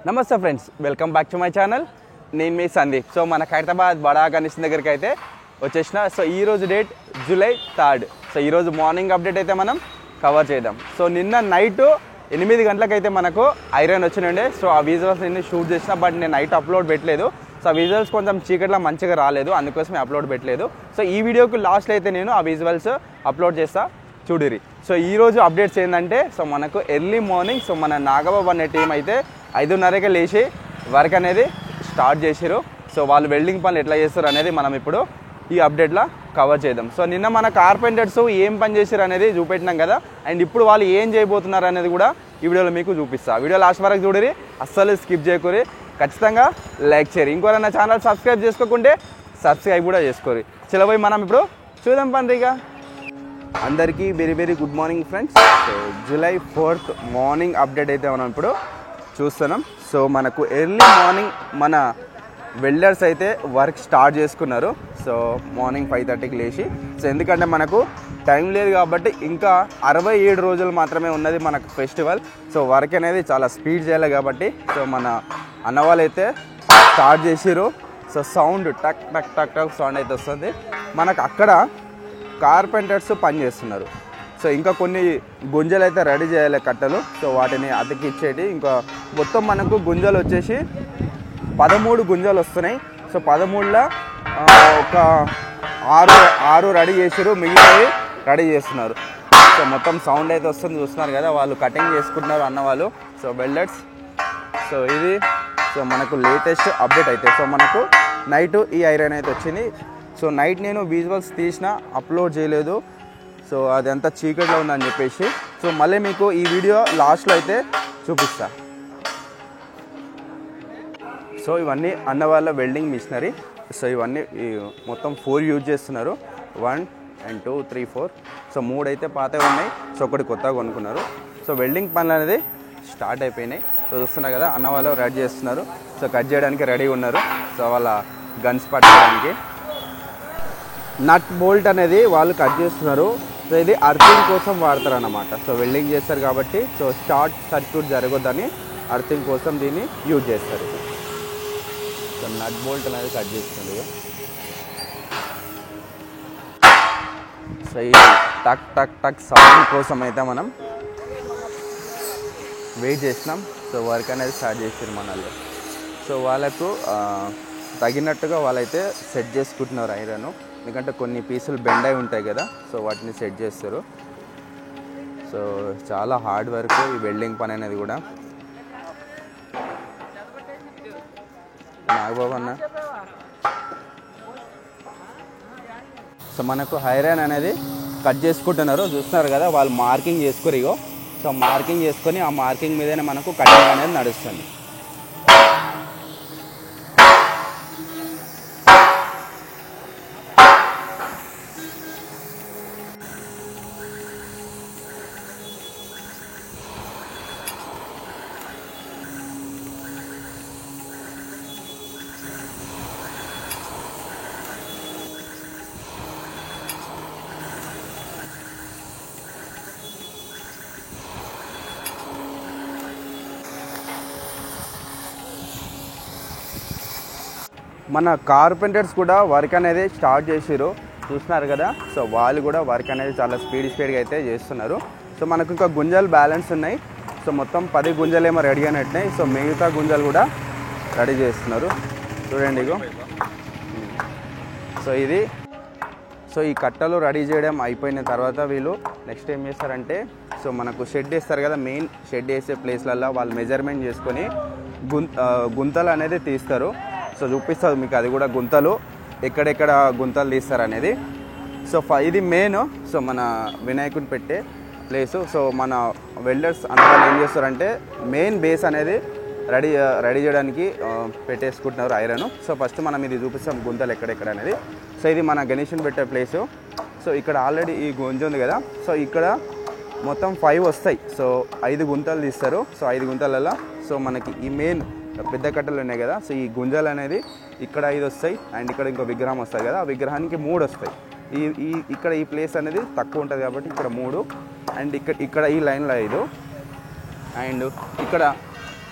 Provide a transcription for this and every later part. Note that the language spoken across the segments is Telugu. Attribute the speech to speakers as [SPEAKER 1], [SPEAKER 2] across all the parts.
[SPEAKER 1] నమస్తే friends, welcome back to my channel. నేను మీ సందీప్. సో మన ఖైరతాబాద్ బడా గణేష్ దగ్గరికి అయితే వచ్చేసిన. సో ఈరోజు డేట్ జూలై 3. సో ఈరోజు మార్నింగ్ అప్డేట్ అయితే మనం కవర్ చేద్దాం. సో నిన్న నైట్ 8 గంటలకైతే మనకు ఐరన్ వచ్చినండే. సో ఆ విజువల్స్ నేను షూట్ చేసిన, బట్ నేను నైట్ అప్లోడ్ పెట్టలేదు. సో ఆ విజువల్స్ కొంచెం చీకట్లో మంచిగా రాలేదు, అందుకోసమే అప్లోడ్ పెట్టలేదు. సో ఈ వీడియోకి లాస్ట్లో అయితే నేను ఆ విజువల్స్ అప్లోడ్ చేస్తా, చూడిరి. సో ఈరోజు అప్డేట్స్ ఏంటంటే, సో మనకు ఎర్లీ మార్నింగ్ సో మన నాగబాబు అనే టీం అయితే 5:30కే లేచి వర్క్ అనేది స్టార్ట్ చేసారు. సో వాళ్ళు వెల్డింగ్ పనులు ఎట్లా చేస్తారు అనేది మనం ఇప్పుడు ఈ అప్డేట్లో కవర్ చేద్దాం. సో నిన్న మన కార్పెంటర్స్ ఏం పని చేశారు అనేది చూపెట్టినాం కదా, అండ్ ఇప్పుడు వాళ్ళు ఏం చేయబోతున్నారు అనేది కూడా ఈ వీడియోలో మీకు చూపిస్తా. వీడియో లాస్ట్ వరకు చూడరి, అస్సలు స్కిప్ చేయకూరి, ఖచ్చితంగా లైక్ చేయరు. ఇంకోరైనా ఛానల్ సబ్స్క్రైబ్ చేసుకోకుంటే సబ్స్క్రైబ్ కూడా చేసుకోరు. చిలబోయి మనం ఇప్పుడు చూద్దాం పండుగ. అందరికీ very very good morning friends. So July 4 morning update అయితే మనం ఇప్పుడు చూస్తున్నాం. సో మనకు ఎర్లీ మార్నింగ్ మన వెల్డర్స్ అయితే వర్క్ స్టార్ట్ చేసుకున్నారు. సో మార్నింగ్ 5:30కి లేచి, సో ఎందుకంటే మనకు టైం లేదు కాబట్టి ఇంకా 67 రోజులు మాత్రమే ఉన్నది మనకు ఫెస్టివల్. సో వర్క్ అనేది చాలా స్పీడ్ చేయాలి కాబట్టి సో మన అన్నవాళ్ళు అయితే స్టార్ట్ చేసిరు. సో సౌండ్ టక్ టక్ టక్ టక్ సౌండ్ అయితే వస్తుంది. మనకు అక్కడ కార్పెంటర్స్ పని చేస్తున్నారు. సో ఇంకా కొన్ని గుంజలు అయితే రెడీ చేయాలి, కట్టలు. సో వాటిని అతికిచ్చేటి ఇంకా మొత్తం మనకు గుంజలు వచ్చేసి 13 గుంజలు వస్తున్నాయి. సో 13లో ఒక 6 రెడీ చేసారు, మిగిలినవి రెడీ చేస్తున్నారు. సో మొత్తం సౌండ్ అయితే వస్తుంది, చూస్తున్నారు కదా, వాళ్ళు కటింగ్ చేసుకుంటున్నారు అన్నవాళ్ళు. So welders. సో ఇది సో మనకు లేటెస్ట్ అప్డేట్ అయితే. సో మనకు నైట్ ఈ ఐరన్ అయితే వచ్చింది. సో నైట్ నేను విజువల్స్ తీసిన, అప్లోడ్ చేయలేదు. సో అదంతా చీకట్లో ఉందని చెప్పేసి. సో మళ్ళీ మీకు ఈ వీడియో లాస్ట్లో అయితే చూపిస్తా. సో ఇవన్నీ అన్న వాళ్ళ వెల్డింగ్ మిషనరీ. సో ఇవన్నీ మొత్తం 4 యూజ్ చేస్తున్నారు. 1 and 2 3 4. సో 3 అయితే పాతవి ఉన్నాయి, సో ఒకటి కొత్తగా కొనుక్కున్నారు. సో వెల్డింగ్ పనులు అనేది స్టార్ట్ అయిపోయినాయి. సో చూస్తున్నారు కదా, అన్న వాళ్ళు రెడీ చేస్తున్నారు. సో కట్ చేయడానికి రెడీ ఉన్నారు. సో వాళ్ళ గన్స్ పట్టడానికి నట్ బోల్ట్ అనేది వాళ్ళు కట్ చేస్తున్నారు. సో ఇది అర్థింగ్ కోసం వాడతారు అన్నమాట. సో వెల్డింగ్ చేస్తారు కాబట్టి సో షార్ట్ సర్క్యూట్ జరగొద్దని అర్థింగ్ కోసం దీన్ని యూజ్ చేస్తారు. సో నట్ బోల్ట్ అనేది కట్ చేస్తుంది. సో ఈ టక్ టక్ టక్ సౌండ్ కోసం అయితే మనం వెయిట్ చేసినాం. సో వర్క్ అనేది స్టార్ట్ చేసారు మనల్ని. సో వాళ్ళకు తగినట్టుగా వాళ్ళైతే సెట్ చేసుకుంటున్నారు ఐరన్, ఎందుకంటే కొన్ని పీసులు బెండ్ అయి ఉంటాయి కదా. సో వాటిని సెట్ చేస్తారు. సో చాలా హార్డ్ వర్క్ ఈ వెల్డింగ్ పని అనేది కూడా. నాగబాబు అన్న. సో మనకు ఐరన్ అనేది కట్ చేసుకుంటున్నారు, చూస్తున్నారు కదా, వాళ్ళు మార్కింగ్ చేసుకుని ఇగో. సో మార్కింగ్ చేసుకొని ఆ మార్కింగ్ మీదనే మనకు కటింగ్ అనేది నడుస్తుంది. మన కార్పెంటర్స్ కూడా వర్క్ అనేది స్టార్ట్ చేసారు, చూస్తున్నారు కదా. సో వాళ్ళు కూడా వర్క్ అనేది చాలా స్పీడ్గా అయితే చేస్తున్నారు. సో మనకు ఇంకా గుంజలు బ్యాలెన్స్ ఉన్నాయి. సో మొత్తం 10 గుంజలు ఏమో రెడీ అయినట్టున్నాయి. సో మిగతా గుంజలు కూడా రెడీ చేస్తున్నారు, చూడండి ఇగో. సో ఇది సో ఈ కట్టలు రెడీ చేయడం అయిపోయిన తర్వాత వీళ్ళు నెక్స్ట్ ఏం చేస్తారంటే, సో మనకు షెడ్ వేస్తారు కదా, మెయిన్ షెడ్ వేసే ప్లేస్లలో వాళ్ళు మెజర్మెంట్ చేసుకొని గుంతలు అనేది తీస్తారు. సో చూపిస్తుంది మీకు అది కూడా, గుంతలు ఎక్కడెక్కడ గుంతలు తీస్తారు అనేది. సో ఇది మెయిన్ సో మన వినాయకుని పెట్టే ప్లేసు. సో మన వెల్డర్స్ అన్నవాళ్ళు ఏం చేస్తారంటే మెయిన్ బేస్ అనేది రెడీ చేయడానికి పెట్టేసుకుంటున్నారు ఐరన్. సో ఫస్ట్ మనం ఇది చూపిస్తాం గుంతలు ఎక్కడెక్కడ అనేది. సో ఇది మన గణేషుని పెట్టే ప్లేసు. సో ఇక్కడ ఆల్రెడీ ఈ గుంజ ఉంది కదా, సో ఇక్కడ మొత్తం 5 వస్తాయి. సో 5 గుంతలు తీస్తారు. సో 5 గుంతలలో సో మనకి ఈ మెయిన్ పెద్ద కట్టలు ఉన్నాయి కదా, సో ఈ గుంజలు అనేది ఇక్కడ 5 వస్తాయి, అండ్ ఇక్కడ ఇంకో విగ్రహం వస్తుంది కదా, ఆ విగ్రహానికి 3 వస్తాయి. ఇక్కడ ఈ ప్లేస్ అనేది తక్కువ ఉంటుంది కాబట్టి ఇక్కడ 3, అండ్ ఇక్కడ ఈ లైన్లో 5, అండ్ ఇక్కడ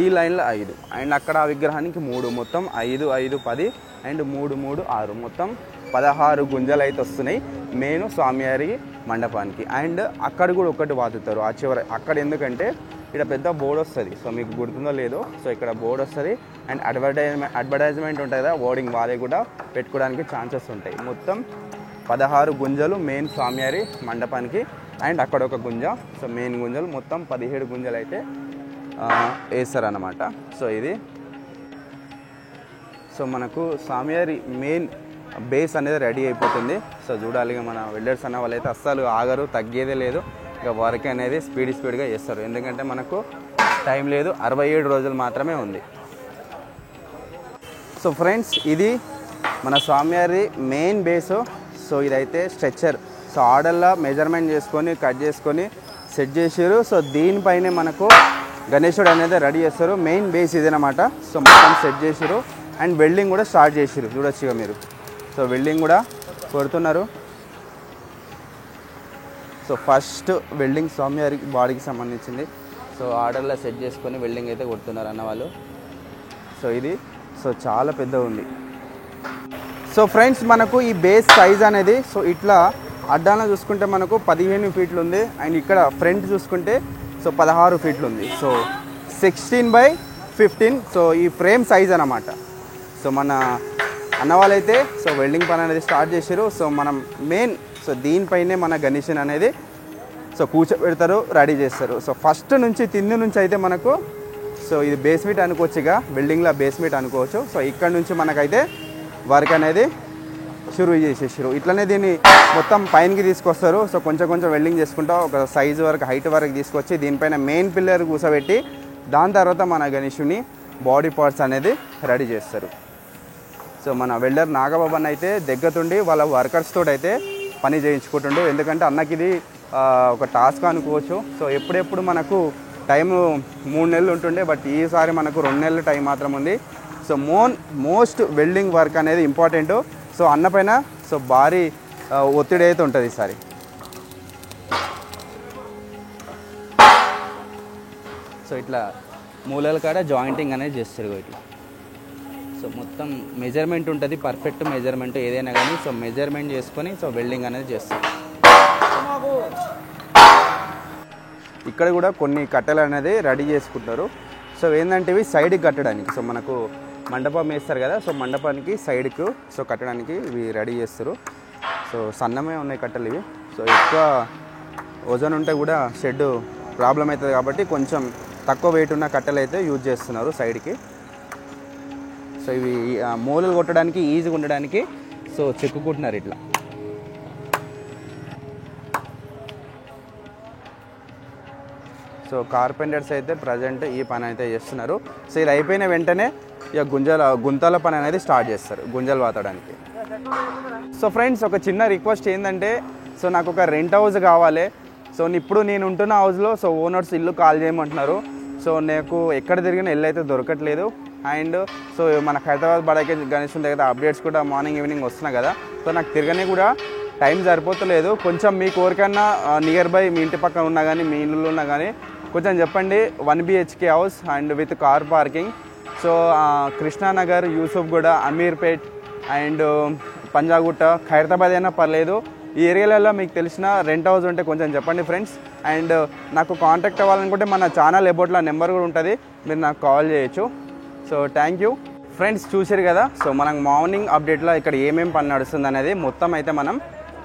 [SPEAKER 1] ఈ లైన్లో 5 అండ్ అక్కడ ఆ విగ్రహానికి 3, మొత్తం 5, 5, 10 అండ్ 3, 3, 6 మొత్తం 16 గుంజలు అయితే వస్తున్నాయి మెయిన్ స్వామివారి మండపానికి. అండ్ అక్కడ కూడా ఒకటి వాతుతారు ఆ చివర అక్కడ, ఎందుకంటే ఇక్కడ పెద్ద బోర్డు వస్తుంది. సో మీకు గుర్తుందో లేదో, సో ఇక్కడ బోర్డు వస్తుంది అండ్ అడ్వర్టైజ్మెంట్ ఉంటుంది కదా, బోర్డింగ్ వాళ్ళే కూడా పెట్టుకోవడానికి ఛాన్సెస్ ఉంటాయి. మొత్తం 16 గుంజలు మెయిన్ స్వామివారి మండపానికి అండ్ అక్కడ ఒక గుంజ. సో మెయిన్ గుంజలు మొత్తం 17 గుంజలు అయితే వేస్తారన్నమాట. సో ఇది సో మనకు స్వామివారి మెయిన్ బేస్ అనేది రెడీ అయిపోతుంది. సో చూడాలి మన వెల్డర్స్ అన్న వాళ్ళైతే అస్సలు ఆగరు, తగ్గేదే లేదు. ఇక వర్క్ అనేది స్పీడ్గా చేస్తారు, ఎందుకంటే మనకు టైం లేదు, 67 రోజులు మాత్రమే ఉంది. సో ఫ్రెండ్స్, ఇది మన స్వామివారి మెయిన్ బేసు. సో ఇదైతే స్ట్రెచ్చర్. సో ఆర్డర్లో మెజర్మెంట్ చేసుకొని కట్ చేసుకొని సెట్ చేసారు. సో దీనిపైనే మనకు గణేశుడు అనేది రెడీ చేస్తారు. మెయిన్ బేస్ ఇదేనమాట. సో మొత్తం సెట్ చేసారు అండ్ వెల్డింగ్ కూడా స్టార్ట్ చేసారు, చూడొచ్చుగా మీరు. సో వెల్డింగ్ కూడా కొడుతున్నారు. సో ఫస్ట్ వెల్డింగ్ స్వామివారి బాడీకి సంబంధించింది. సో ఆర్డర్లో సెట్ చేసుకొని వెల్డింగ్ అయితే కొడుతున్నారు అన్న వాళ్ళు. సో ఇది సో చాలా పెద్దగా ఉంది. సో ఫ్రెండ్స్, మనకు ఈ బేస్ సైజ్ అనేది సో ఇట్లా అడ్డాన చూసుకుంటే మనకు 15 ఫీట్లు ఉంది అండ్ ఇక్కడ ఫ్రంట్ చూసుకుంటే సో 16 ఫీట్లు ఉంది. సో 16/15. సో ఈ ఫ్రేమ్ సైజ్ అన్నమాట. సో మన అన్న వాళ్ళైతే సో వెల్డింగ్ పని అనేది స్టార్ట్ చేశారు. సో మనం మెయిన్ సో దీనిపైనే మన గణేశన్ అనేది సో కూర్చోబెడతారు, రెడీ చేస్తారు. సో ఫస్ట్ నుంచి తిండి నుంచి అయితే మనకు సో ఇది బేస్మెంట్ అనుకోవచ్చుగా, బిల్డింగ్లో బేస్మెంట్ అనుకోవచ్చు. సో ఇక్కడ నుంచి మనకైతే వర్క్ అనేది షురూ చేసేసారు. ఇట్లనే దీన్ని మొత్తం పైనకి తీసుకొస్తారు. సో కొంచెం కొంచెం వెల్డింగ్ చేసుకుంటా ఒక సైజు వరకు, హైట్ వరకు తీసుకొచ్చి దీనిపైన మెయిన్ పిల్లర్ కూర్చోబెట్టి దాని తర్వాత మన గణేశుని బాడీ పార్ట్స్ అనేది రెడీ చేస్తారు. సో మన వెల్డర్ నాగబాబన్ అయితే దగ్గరుండి వాళ్ళ వర్కర్స్ తోటి అయితే పని చేయించుకుంటుండు, ఎందుకంటే అన్నకి ఇది ఒక టాస్క్ అనుకోవచ్చు. సో ఎప్పుడెప్పుడు మనకు టైము 3 నెలలు ఉంటుండే, బట్ ఈసారి మనకు 2 నెలల టైం మాత్రం ఉంది. సో మోస్ట్ వెల్డింగ్ వర్క్ అనేది ఇంపార్టెంట్. సో అన్న పైన సో భారీ ఒత్తిడి అయితే ఉంటుంది ఈసారి. సో ఇట్లా మూలల కాడ జాయింటింగ్ అనేది చేస్తారు ఇట్లా. సో మొత్తం మెజర్మెంట్ ఉంటుంది, పర్ఫెక్ట్ మెజర్మెంట్ ఏదైనా కానీ. సో మెజర్మెంట్ చేసుకొని సో వెల్డింగ్ అనేది చేస్తారు. ఇక్కడ కూడా కొన్ని కట్టెలు అనేది రెడీ చేసుకుంటారు. సో ఏంటంటే ఇవి సైడ్కి కట్టడానికి, సో మనకు మండపం వేస్తారు కదా, సో మండపానికి సైడ్కు సో కట్టడానికి ఇవి రెడీ చేస్తారు. సో సన్నమే ఉన్నాయి కట్టెలు ఇవి. సో ఎక్కువ వజన్ ఉంటే కూడా షెడ్ ప్రాబ్లం అవుతుంది కాబట్టి కొంచెం తక్కువ వెయిట్ ఉన్న కట్టెలు అయితే యూజ్ చేస్తున్నారు సైడ్కి. సో ఇవి మూలలు కొట్టడానికి ఈజీగా ఉండడానికి సో చెక్కుకుంటున్నారు ఇట్లా. సో కార్పెంటర్స్ అయితే ప్రజెంట్ ఈ పని అయితే చేస్తున్నారు. సో ఇది అయిపోయిన వెంటనే ఇక గుంతల పని అనేది స్టార్ట్ చేస్తారు, గుంజలు వాతడానికి. సో ఫ్రెండ్స్, ఒక చిన్న రిక్వెస్ట్ ఏంటంటే, సో నాకు ఒక రెంట్ హౌస్ కావాలి. సో ఇప్పుడు నేను ఉంటున్న హౌస్లో సో ఓనర్స్ ఇల్లు కాల్ చేయమంటున్నారు. సో నాకు ఎక్కడ తిరిగిన ఇల్లు అయితే దొరకట్లేదు. అండ్ సో మన హైదరాబాద్ బడాకే గణేశుని దగ్గర అప్డేట్స్ కూడా మార్నింగ్ ఈవినింగ్ వస్తున్నాయి కదా, సో నాకు తిరగనే కూడా టైం సరిపోతలేదు. కొంచెం మీ కోరికన్నా నియర్ బై మీ ఇంటి పక్కన ఉన్నా కానీ మీ ఇల్లు ఉన్నా కానీ కొంచెం చెప్పండి. 1 BHK house and with car parking. So Krishna Nagar, Yousufguda, Ameerpet and Panjagutta, Khairatabad అయినా పర్లేదు. ఈ ఏరియాలలో మీకు తెలిసిన రెంట్ హౌస్ ఉంటే కొంచెం చెప్పండి ఫ్రెండ్స్. అండ్ నాకు కాంటాక్ట్ అవ్వాలనుకుంటే మన ఛానల్ అబౌట్లో నెంబర్ కూడా ఉంటుంది, మీరు నాకు కాల్ చేయొచ్చు. సో థ్యాంక్ యూ ఫ్రెండ్స్, చూసారు కదా. సో మనం మార్నింగ్ అప్డేట్లో ఇక్కడ ఏమేమి పని నడుస్తుంది అనేది మొత్తం అయితే మనం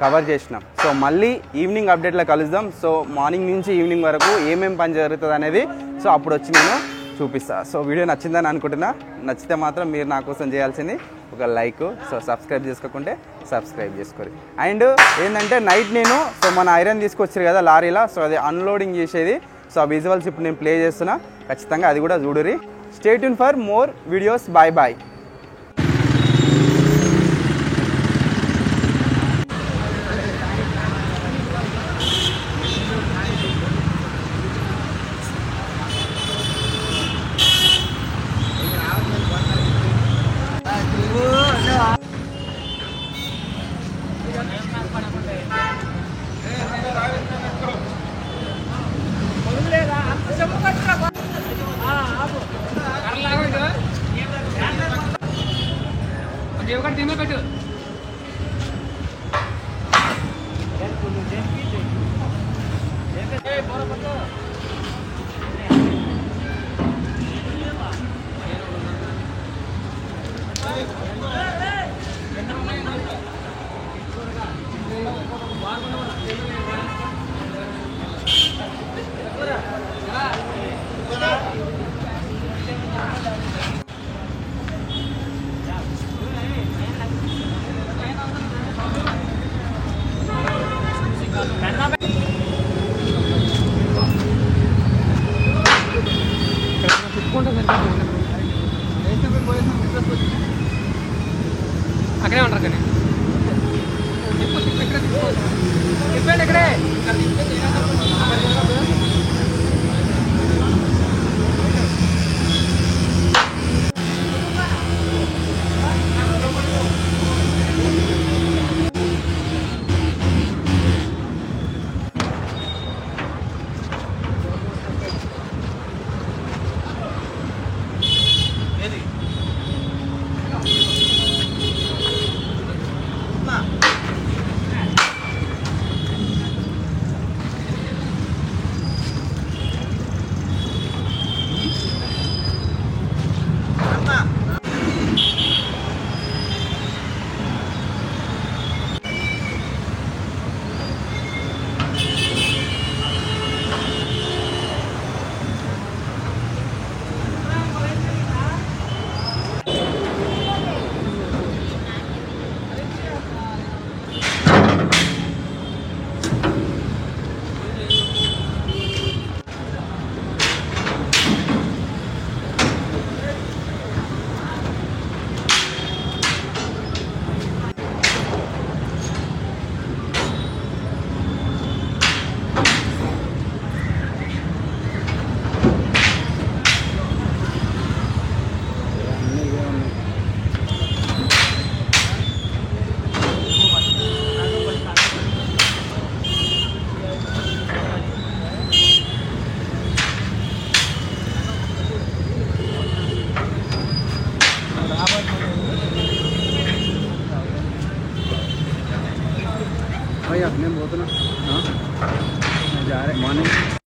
[SPEAKER 1] కవర్ చేసినాం. సో మళ్ళీ ఈవినింగ్ అప్డేట్లో కలుద్దాం. సో మార్నింగ్ నుంచి ఈవినింగ్ వరకు ఏమేమి పని జరుగుతుంది అనేది సో అప్పుడు వచ్చి నేను చూపిస్తాను. సో వీడియో నచ్చిందని అనుకుంటున్నా. నచ్చితే మాత్రం మీరు నా కోసం చేయాల్సింది ఒక లైక్. సో సబ్స్క్రైబ్ చేసుకోకుంటే సబ్స్క్రైబ్ చేసుకోరు. అండ్ ఏంటంటే నైట్ నేను సో మన ఐరన్ తీసుకొచ్చారు కదా లారీలా, సో అది అన్లోడింగ్ చేసేది. సో ఆ విజువల్స్ ఇప్పుడు నేను ప్లే చేస్తున్నా, ఖచ్చితంగా అది కూడా చూడురి. Stay tuned for more videos. Bye bye.
[SPEAKER 2] లేదా దేవగడ దీమే పెట్టు అక్కడే ఉంటారు కానీ చెప్పండి ఇక్కడే